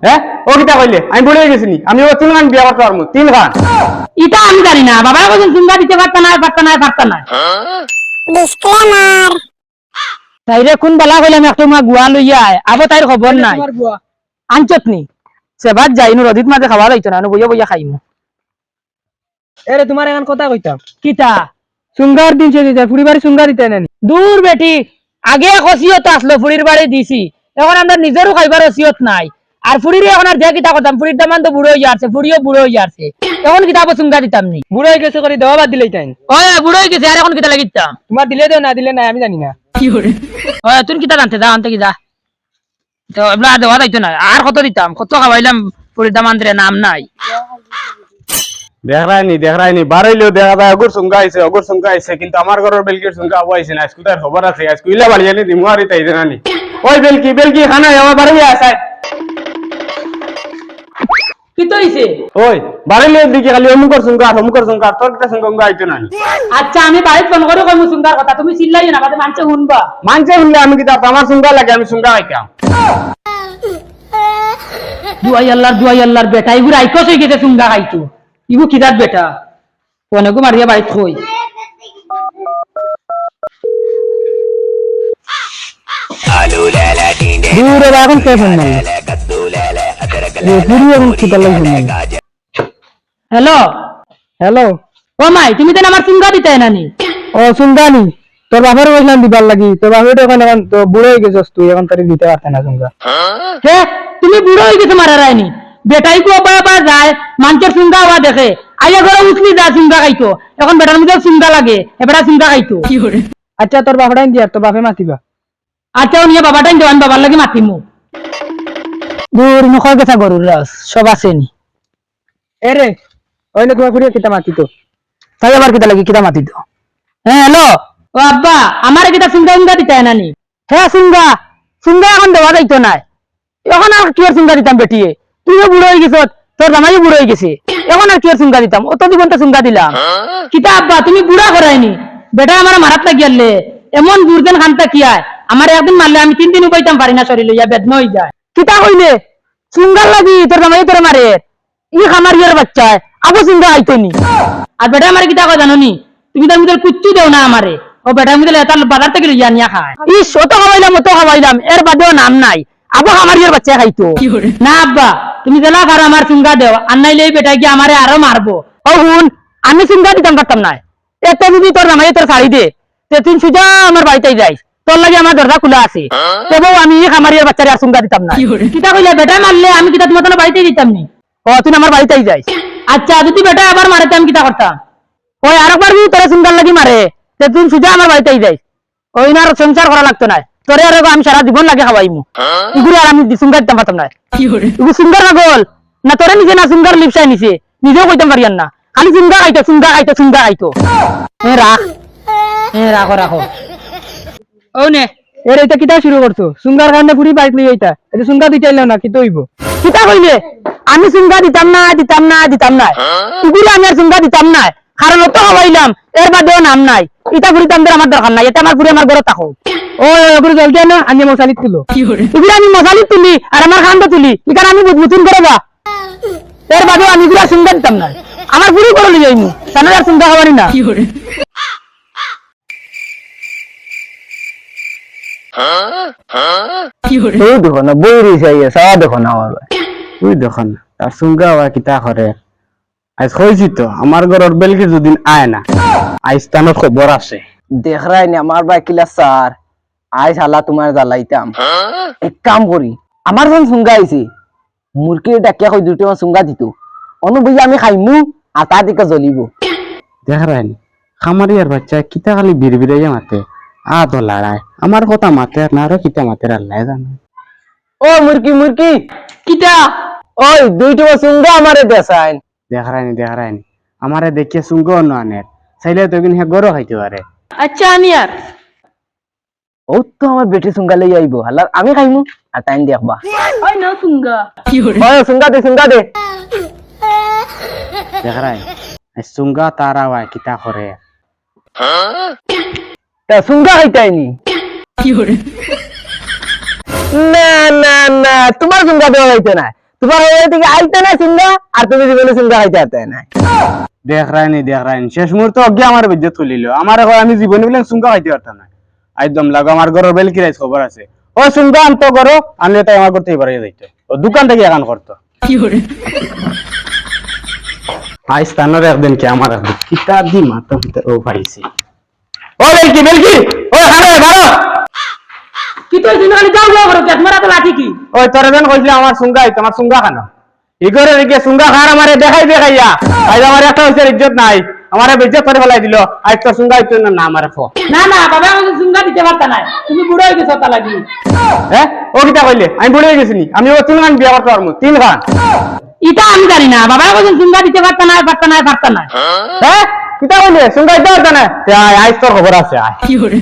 হ্যাঁ ও কিতা কইলে আমি বলে গেছি নি আমি ও 3 খান বিয়া করতে পারমু 3 খান এটা আমি জানি না বাবা বলছেন চুঙ্গা দিতে পারতা না ডিসক্লেমার তাইরে কোন বেলা কইলাম একটা মা গুয়া লইয়া আয় আবো তাইর খবর নাই আনচত নি সেবাত যাইনু রদিত মাঝে খাওয়া যাইতো না বইয়া বইয়া খাইমু এরে তোমার এখন কথা কইতাম কিতা সুঙ্গার দিন চলে যায় ফুড়ি বাড়ি সুঙ্গার দিতে নেন দূর বেটি আগে কসিয়ত আসলো ফুড়ির বাড়ি দিছি এখন আমরা নিজেরও খাইবার ওসিয়ত নাই আর ফুড়ির এখন আর যে কিতা করতাম ফুড়ির দামান তো বুড়ো হয়ে যাচ্ছে ফুড়িও বুড়ো হয়ে যাচ্ছে এখন কিতাব চুঙ্গা দিতাম নি বুড়ো হয়ে গেছে করে দেওয়া বাদ দিলেই তাই ওই বুড়ো হয়ে গেছে আর এখন কিতা লাগিতাম তোমার দিলে দেও না দিলে নাই আমি জানি না ওই তুই কিতা জানতে যা আনতে কি যা তো এবলা দেওয়া যাইতো না আর কত দিতাম কত খাওয়াইলাম ফুড়ির দামান রে নাম নাই দেখরাইনি বাড়াইলেও দেখা যায় অগুর সুঙ্গা আইছে কিন্তু আমার ঘরের বেলকির সুঙ্গা আইছে না আজকে তার খবর আছে আজকে ইলা বাড়ি জানি দিমু আর তাই জানি ওই বেলকি খানা আমার বাড়ি আছে কি তো হইছে ওই বাড়াইলে দিকে খালি অমুকর সুঙ্গা তোর কিটা সুঙ্গা আইতো না আচ্ছা আমি বাড়িতে ফোন করে কইমু সুঙ্গার কথা তুমি চিল্লাই না বাদে মানছে শুনবা মানছে শুনলে আমি কিতা আমার সুঙ্গা লাগে আমি সুঙ্গা আইতাম দুয়াই আল্লাহর বেটা ইগুর আইকস হয়ে গেছে সুঙ্গা খাইতো ইগু কিদার বেটা কোনে গো মারিয়া বাইত কই দূরে এখন কে ফোন মারলো পুরি এখন কি তালাই ফোন মারলো হ্যালো হ্যালো ও মাই তুমি তো আমার সুঙ্গা দিতে নানি ও সুঙ্গানি তোর বাপের কইলাম দিবার লাগি তোর বাপের এখন তো বুড়ো হয়ে গেছস তুই এখন তারি দিতে পারতে না সুঙ্গা হে তুমি বুড়ো হয়ে গেছো মারা রায়নি বেটাই কো বাবা যায় মানুষের সুঙ্গা হওয়া দেখে আইয়া ঘরে উঠলি যা সুঙ্গা খাইতো এখন বেটার মধ্যে সুঙ্গা লাগে এবারে সুঙ্গা খাইতো আচ্ছা তোর বাপটাই দিয়া তোর বাপে মাতিবা আচ্ছা ও নিয়ে বাবাটাই দেওয়ান বাবার লাগে মাতিমু দূর মুখর গেছা গরুর রস সব আসেনি এরে ওই না তোমার ফুরিয়ে কিতা মাতিতো তাই আবার কিতা লাগি কিতা মাতিতো হ্যাঁ হ্যালো ও আব্বা আমার কিতা সুঙ্গা উঙ্গা দিতে নানি হ্যাঁ সুঙ্গা এখন দেওয়া যাইতো না এখন আর কি আর সুঙ্গা দিতাম বেটিয়ে তুইও বুড়ো হয়ে গেছ তোর জামাইও বুড়ো হয়ে গেছে এখন আর কি আর সুঙ্গা দিতাম অত জীবনটা সুঙ্গা দিলাম কিতা আব্বা তুমি বুড়া করাইনি বেটা আমার মারাত লাগিয়ালে এমন বুড়দেন খানটা কি আয় আমার একদিন মারলে আমি 3 দিন উপাইতাম পারি না শরীরে ইয়া বেদনা হয়ে যায় কিতা কইলে সুঙ্গার লাগি তোর জামাই তোর মারে ই খামার ইয়ার বাচ্চা আবু সুঙ্গা আইতো নি আর বেটা আমার কিতা কয় জানো নি তুমি তার মধ্যে কুচ্চু দেও না আমারে ও বেটার মধ্যে তার বাজার থেকে লিয়া নিয়া খায় ইস অত খাওয়াইলাম এর বাদেও নাম নাই আবু আমার ইয়ার বাচ্চা খাইতো না আব্বা তুমি জেলা কার আমার সুঙ্গা দেও আর নাইলে এই বেটা গিয়ে আমারে আরো মারবো ও হুন আমি সুঙ্গা দিতাম পারতাম না এত যদি তোর জামাই তোর শাড়ি দে তে তুই সুজা আমার বাড়িতে যাইস তোর লাগে আমার দরজা খোলা আছে তবুও আমি আমার ইয়ার বাচ্চারে আর সুঙ্গা দিতাম না কিতা কইলে বেটা মারলে আমি কিতা তোমার বাড়িতে দিতাম নি ও তুই আমার বাড়িতেই যাইস আচ্ছা যদি বেটা আবার মারে আমি কিতা করতাম ওই আরেকবার যদি তোরা সুন্দর লাগি মারে তে তুই সুজা আমার বাড়িতেই যাইস ওই না আর সংসার করা লাগতো না তোরে আর আমি সারা জীবন লাগে খাওয়াইমু ইগুলো আর আমি সুন্দর দিতাম পারতাম না ইগু সুন্দর না গোল না তোরা নিজে না সুন্দর লিপসাই নিছে নিজেও কইতাম পারিয়ান না খালি সুন্দর আইতো রাখো ও নে এর এটা কিতা শুরু করছো সুঙ্গার কারণে ফুরি বাইক লই আইতা এটা সুঙ্গা দিটাইলো না কি তইব কিতা কইলে আমি সুঙ্গা দিতাম না ইগুলো আমি আর সুঙ্গা দিতাম না কারণ অত খাওয়াইলাম এর বাদেও নাম নাই ইটা ফুরি দাম আমার দরকার নাই এটা আমার ফুরি আমার ঘরে থাকো ও এগুলো জলদি না আমি মশালি তুলো এগুলো আমি মশালি তুলি আর আমার খান্ড তুলি এখানে আমি বুঝবুতুন করে বা এর বাদেও আমি এগুলো সুঙ্গা দিতাম না আমার ফুরি করে লিয়ে যাইমু তাহলে আর সুঙ্গা খাওয়ারি না এই দেখো না বইরি চাইয়ে সারা দেখো না আমার তুই দেখুন তার সুঙ্গা হওয়া কিতা করে আজ হয়েছি তো আমার ঘরের বেলকি যদি আয় না আজ তানোর খবর আছে দেখরাই না আমার ভাই কিলা স্যার আজ হালা তোমার জ্বালাইতাম এক কাম করি আমার যখন সুঙ্গা আইছে মুরগি ডাকিয়া কই দুটো সুঙ্গা দিত অনুভূতি আমি খাইমু আর তা দিকে জ্বলিব দেখরাইন খামারিয়ার বাচ্চা কিতা খালি বিড়বিড়াইয়া মাতে তো লড়ায় আমার কথা মাতে না আরো কিতা মাতে আল্লাহ জানে ও মুরগি কিতা ওই দুইটো সুঙ্গা আমারে দেখাইন দেখরাইনি আমারে দেখিয়ে সুঙ্গ অন্য আনের চাইলে তো কিন্তু গরো খাইতে পারে আচ্ছা আনি আর ও তো আমার বেটি সুঙ্গা লই আইবো হালা আমি খাইমু আর টাইম দেখবা ওই না সুঙ্গা ওই সুঙ্গা দে দেখরাই সুঙ্গা তারা হয় কিতা করে তা সুঙ্গা খাইতাইনি না তোমার সুঙ্গা দেওয়া হইতো না তোমার ওই দিকে আইতে না সিঙ্গা আর তুমি জীবনে সিঙ্গা খাইতে আতে না দেখ রায়নি শেষ মুহূর্তে অজ্ঞা আমার বিদ্যুৎ তুলিল আমার এখন আমি জীবনে বলে সুঙ্গা খাইতে পারতাম না একদম লাগো আমার ঘরের বেল কিরাইছ খবর আছে ও সুঙ্গা আনতো করো আনলে তাই আমার করতে এবারে যাইতো ও দোকান থেকে এখান করতো আই স্থানের একদিন কি আমার একদিন কিতা দি মাথা ভিতরে ও পাইছি ও বেলকি ও হারে ভালো কি তো দিন খালি যাও যাও করো ক্যামেরা তো লাঠি কি ওই তোর যেন কইছিল আমার সুঙ্গা আইতো আমার সুঙ্গা খানো ইগরে রেগে সুঙ্গা খার আমারে দেখাইয়া আজ আমার একটা হইছে ইজ্জত নাই আমারে বেজ্জত করে ফেলাই দিল আজ তোর সুঙ্গা আইতো না আমারে ফো না না বাবা আমাকে সুঙ্গা দিতে পারতা না তুমি বুড়ো হয়ে গেছো তা লাগি হ্যাঁ ও কিতা কইলে আমি বুড়ে গেছি নি আমি ও তিন খান বিয়া করতে পারমু তিন খান এটা আমি জানি না বাবা আমাকে সুঙ্গা দিতে পারতা না হ্যাঁ কিতা কইলে সুঙ্গা দিতে পারতা না আয় আজ তোর খবর আছে আয় কি করে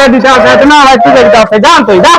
দিতে হবে না ভাই তুই দিতে হবে জান তুই দা